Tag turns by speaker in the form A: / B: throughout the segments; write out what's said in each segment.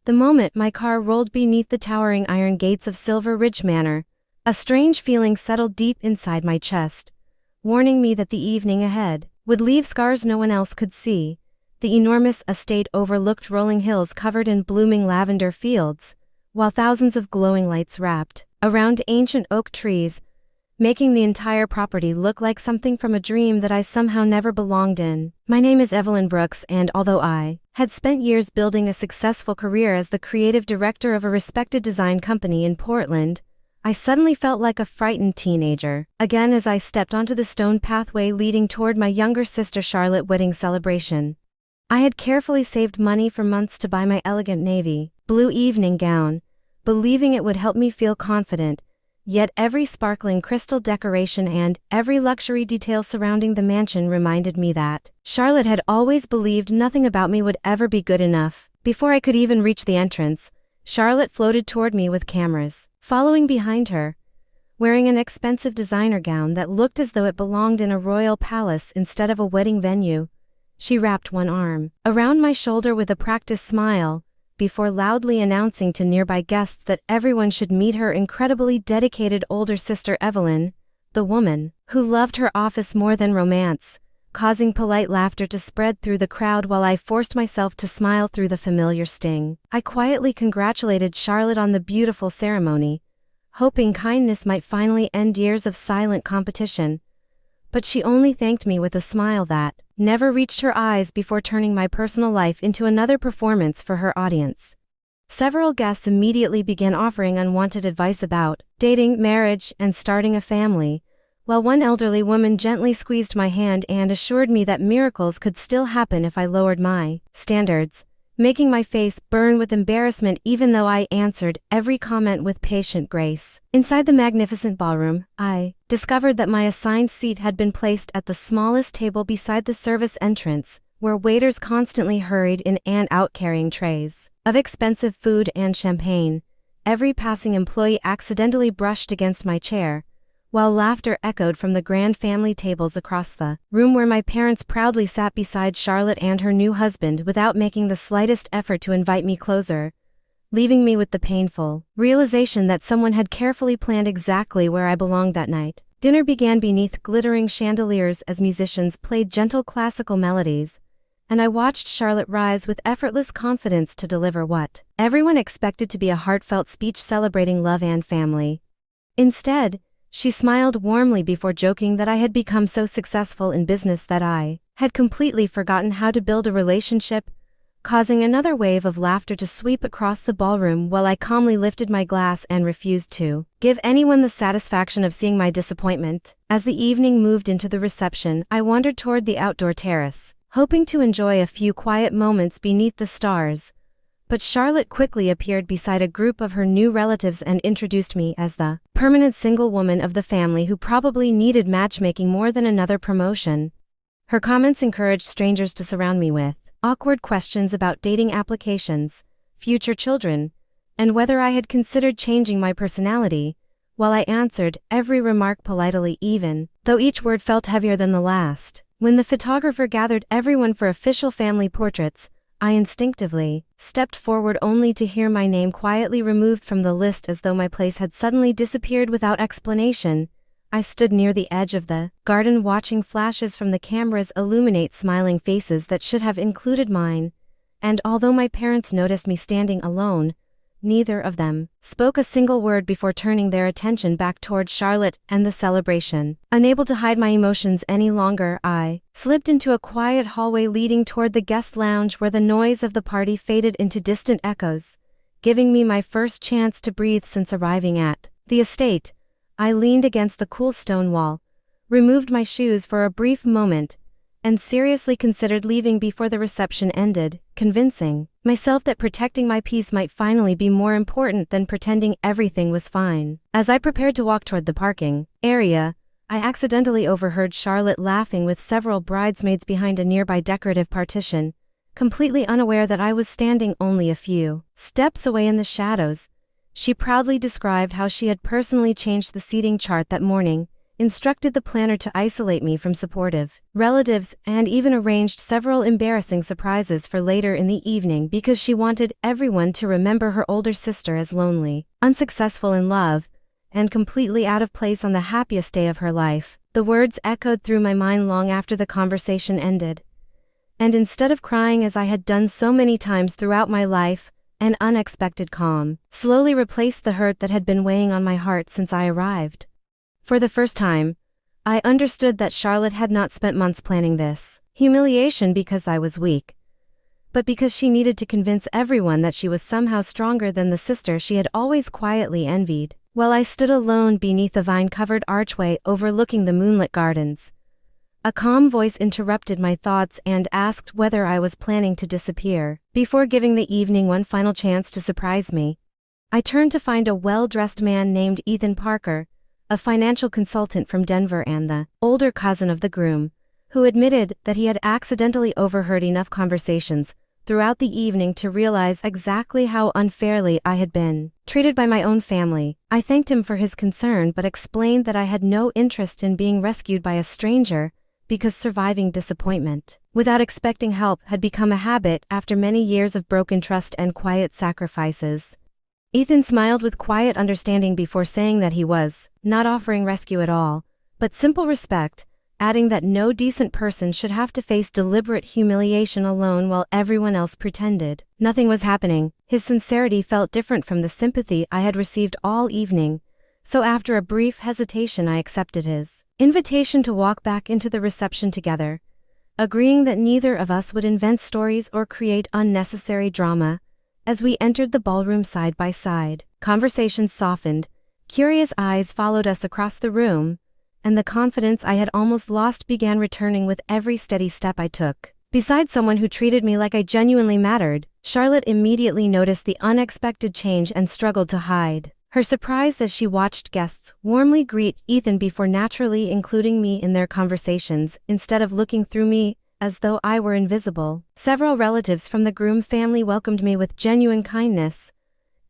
A: The moment my car rolled beneath the towering iron gates of Silver Ridge Manor, a strange feeling settled deep inside my chest, warning me that the evening ahead would leave scars no one else could see. The enormous estate overlooked rolling hills covered in blooming lavender fields, while thousands of glowing lights wrapped around ancient oak trees, making the entire property look like something from a dream that I somehow never belonged in. My name is Evelyn Brooks, and although I had spent years building a successful career as the creative director of a respected design company in Portland, I suddenly felt like a frightened teenager again as I stepped onto the stone pathway leading toward my younger sister Charlotte's wedding celebration. I had carefully saved money for months to buy my elegant navy blue evening gown, believing it would help me feel confident. Yet every sparkling crystal decoration and every luxury detail surrounding the mansion reminded me that Charlotte had always believed nothing about me would ever be good enough. Before I could even reach the entrance, Charlotte floated toward me with cameras following behind her, wearing an expensive designer gown that looked as though it belonged in a royal palace instead of a wedding venue. She wrapped one arm around my shoulder with a practiced smile, before loudly announcing to nearby guests that everyone should meet her incredibly dedicated older sister Evelyn, the woman who loved her office more than romance, causing polite laughter to spread through the crowd while I forced myself to smile through the familiar sting. I quietly congratulated Charlotte on the beautiful ceremony, hoping kindness might finally end years of silent competition. But she only thanked me with a smile that never reached her eyes before turning my personal life into another performance for her audience. Several guests immediately began offering unwanted advice about dating, marriage, and starting a family, while one elderly woman gently squeezed my hand and assured me that miracles could still happen if I lowered my standards, making my face burn with embarrassment even though I answered every comment with patient grace. Inside the magnificent ballroom, I discovered that my assigned seat had been placed at the smallest table beside the service entrance, where waiters constantly hurried in and out carrying trays of expensive food and champagne. Every passing employee accidentally brushed against my chair, while laughter echoed from the grand family tables across the room where my parents proudly sat beside Charlotte and her new husband without making the slightest effort to invite me closer, leaving me with the painful realization that someone had carefully planned exactly where I belonged that night. Dinner began beneath glittering chandeliers as musicians played gentle classical melodies, and I watched Charlotte rise with effortless confidence to deliver what everyone expected to be a heartfelt speech celebrating love and family. Instead, she smiled warmly before joking that I had become so successful in business that I had completely forgotten how to build a relationship, causing another wave of laughter to sweep across the ballroom while I calmly lifted my glass and refused to give anyone the satisfaction of seeing my disappointment. As the evening moved into the reception, I wandered toward the outdoor terrace, hoping to enjoy a few quiet moments beneath the stars. But Charlotte quickly appeared beside a group of her new relatives and introduced me as the permanent single woman of the family who probably needed matchmaking more than another promotion. Her comments encouraged strangers to surround me with awkward questions about dating applications, future children, and whether I had considered changing my personality, while I answered every remark politely even though each word felt heavier than the last. When the photographer gathered everyone for official family portraits, I instinctively stepped forward only to hear my name quietly removed from the list as though my place had suddenly disappeared without explanation. I stood near the edge of the garden watching flashes from the cameras illuminate smiling faces that should have included mine, and although my parents noticed me standing alone, neither of them spoke a single word before turning their attention back toward Charlotte and the celebration. Unable to hide my emotions any longer, I slipped into a quiet hallway leading toward the guest lounge where the noise of the party faded into distant echoes, giving me my first chance to breathe since arriving at the estate. I leaned against the cool stone wall, removed my shoes for a brief moment, and seriously considered leaving before the reception ended, convincing myself that protecting my peace might finally be more important than pretending everything was fine. As I prepared to walk toward the parking area, I accidentally overheard Charlotte laughing with several bridesmaids behind a nearby decorative partition, completely unaware that I was standing only a few steps away in the shadows. She proudly described how she had personally changed the seating chart that morning, instructed the planner to isolate me from supportive relatives, and even arranged several embarrassing surprises for later in the evening because she wanted everyone to remember her older sister as lonely, unsuccessful in love, and completely out of place on the happiest day of her life. The words echoed through my mind long after the conversation ended. And instead of crying as I had done so many times throughout my life, an unexpected calm slowly replaced the hurt that had been weighing on my heart since I arrived. For the first time, I understood that Charlotte had not spent months planning this humiliation because I was weak, but because she needed to convince everyone that she was somehow stronger than the sister she had always quietly envied. While I stood alone beneath the vine-covered archway overlooking the moonlit gardens, a calm voice interrupted my thoughts and asked whether I was planning to disappear. Before giving the evening one final chance to surprise me, I turned to find a well-dressed man named Ethan Parker, a financial consultant from Denver and the older cousin of the groom, who admitted that he had accidentally overheard enough conversations throughout the evening to realize exactly how unfairly I had been treated by my own family. I thanked him for his concern but explained that I had no interest in being rescued by a stranger because surviving disappointment without expecting help had become a habit after many years of broken trust and quiet sacrifices. Ethan smiled with quiet understanding before saying that he was not offering rescue at all, but simple respect, adding that no decent person should have to face deliberate humiliation alone while everyone else pretended nothing was happening. His sincerity felt different from the sympathy I had received all evening, so after a brief hesitation I accepted his invitation to walk back into the reception together, agreeing that neither of us would invent stories or create unnecessary drama. As we entered the ballroom side by side, conversations softened, curious eyes followed us across the room, and the confidence I had almost lost began returning with every steady step I took. Beside someone who treated me like I genuinely mattered, Charlotte immediately noticed the unexpected change and struggled to hide her surprise as she watched guests warmly greet Ethan before naturally including me in their conversations instead of looking through me as though I were invisible. Several relatives from the groom family welcomed me with genuine kindness,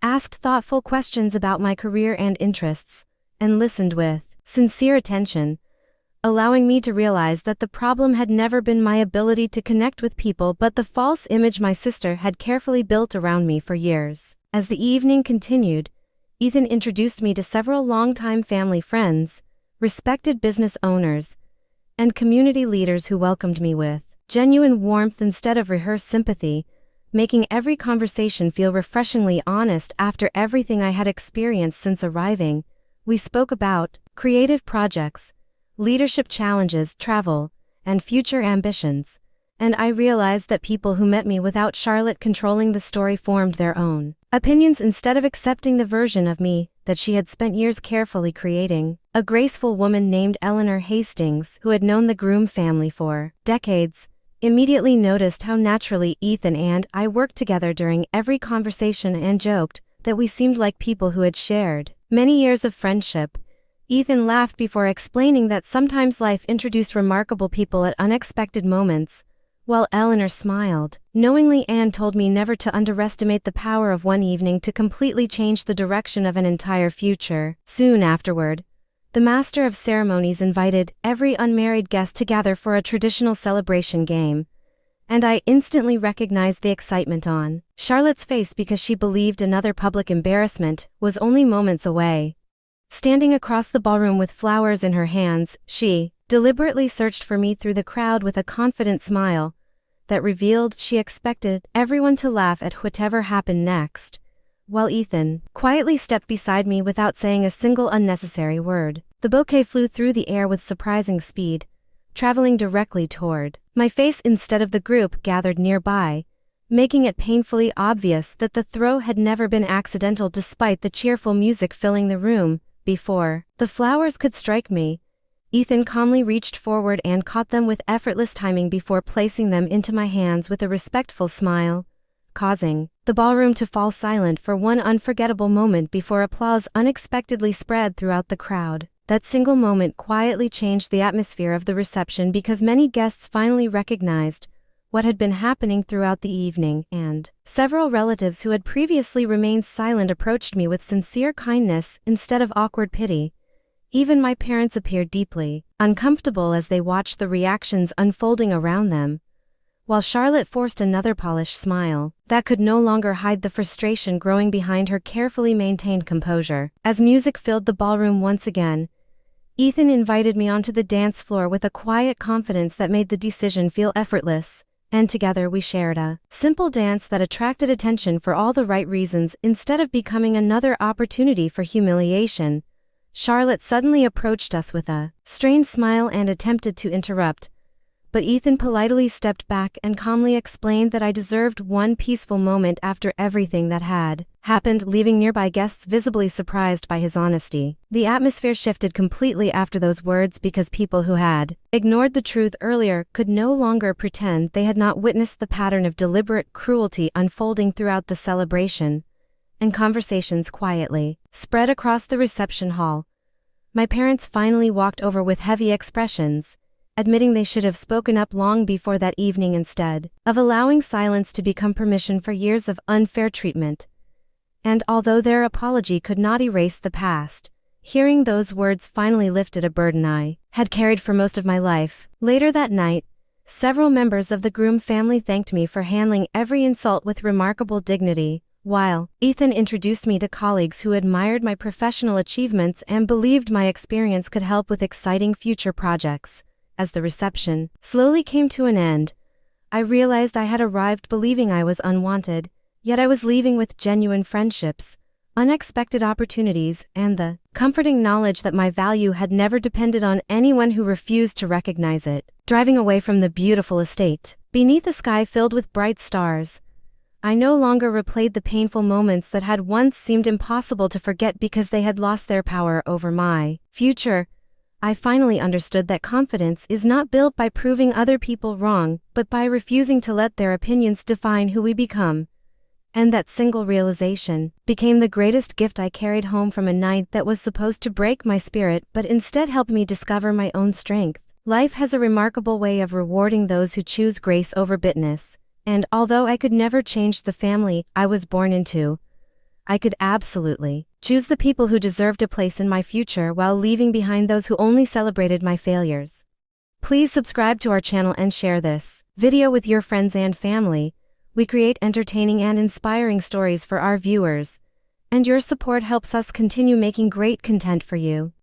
A: asked thoughtful questions about my career and interests, and listened with sincere attention, allowing me to realize that the problem had never been my ability to connect with people but the false image my sister had carefully built around me for years. As the evening continued, Ethan introduced me to several longtime family friends, respected business owners, and community leaders who welcomed me with genuine warmth instead of rehearsed sympathy, making every conversation feel refreshingly honest. After everything I had experienced since arriving, we spoke about creative projects, leadership challenges, travel, and future ambitions, and I realized that people who met me without Charlotte controlling the story formed their own opinions instead of accepting the version of me that she had spent years carefully creating. A graceful woman named Eleanor Hastings, who had known the groom family for decades, immediately noticed how naturally Ethan and I worked together during every conversation and joked that we seemed like people who had shared many years of friendship. Ethan laughed before explaining that sometimes life introduced remarkable people at unexpected moments, while Eleanor smiled knowingly and told me never to underestimate the power of one evening to completely change the direction of an entire future. Soon afterward, the master of ceremonies invited every unmarried guest to gather for a traditional celebration game, and I instantly recognized the excitement on Charlotte's face because she believed another public embarrassment was only moments away. Standing across the ballroom with flowers in her hands, she deliberately searched for me through the crowd with a confident smile that revealed she expected everyone to laugh at whatever happened next, while Ethan quietly stepped beside me without saying a single unnecessary word. The bouquet flew through the air with surprising speed, traveling directly toward my face instead of the group gathered nearby, making it painfully obvious that the throw had never been accidental despite the cheerful music filling the room. Before the flowers could strike me, Ethan calmly reached forward and caught them with effortless timing before placing them into my hands with a respectful smile, causing the ballroom to fall silent for one unforgettable moment before applause unexpectedly spread throughout the crowd. That single moment quietly changed the atmosphere of the reception because many guests finally recognized what had been happening throughout the evening, and several relatives who had previously remained silent approached me with sincere kindness instead of awkward pity, Even my parents appeared deeply uncomfortable as they watched the reactions unfolding around them, while Charlotte forced another polished smile that could no longer hide the frustration growing behind her carefully maintained composure. As music filled the ballroom once again, Ethan invited me onto the dance floor with a quiet confidence that made the decision feel effortless, and together we shared a simple dance that attracted attention for all the right reasons. Instead of becoming another opportunity for humiliation, Charlotte suddenly approached us with a strained smile and attempted to interrupt, but Ethan politely stepped back and calmly explained that I deserved one peaceful moment after everything that had happened, leaving nearby guests visibly surprised by his honesty. The atmosphere shifted completely after those words because people who had ignored the truth earlier could no longer pretend they had not witnessed the pattern of deliberate cruelty unfolding throughout the celebration, and conversations quietly spread across the reception hall. My parents finally walked over with heavy expressions, admitting they should have spoken up long before that evening instead of allowing silence to become permission for years of unfair treatment. And although their apology could not erase the past, hearing those words finally lifted a burden I had carried for most of my life. Later that night, several members of the groom family thanked me for handling every insult with remarkable dignity, while Ethan introduced me to colleagues who admired my professional achievements and believed my experience could help with exciting future projects. As the reception slowly came to an end, I realized I had arrived believing I was unwanted, yet I was leaving with genuine friendships, unexpected opportunities, and the comforting knowledge that my value had never depended on anyone who refused to recognize it. Driving away from the beautiful estate, beneath a sky filled with bright stars, I no longer replayed the painful moments that had once seemed impossible to forget because they had lost their power over my future. I finally understood that confidence is not built by proving other people wrong, but by refusing to let their opinions define who we become. And that single realization became the greatest gift I carried home from a night that was supposed to break my spirit but instead helped me discover my own strength. Life has a remarkable way of rewarding those who choose grace over bitterness, and although I could never change the family I was born into, I could absolutely choose the people who deserved a place in my future while leaving behind those who only celebrated my failures. Please subscribe to our channel and share this video with your friends and family. We create entertaining and inspiring stories for our viewers, and your support helps us continue making great content for you.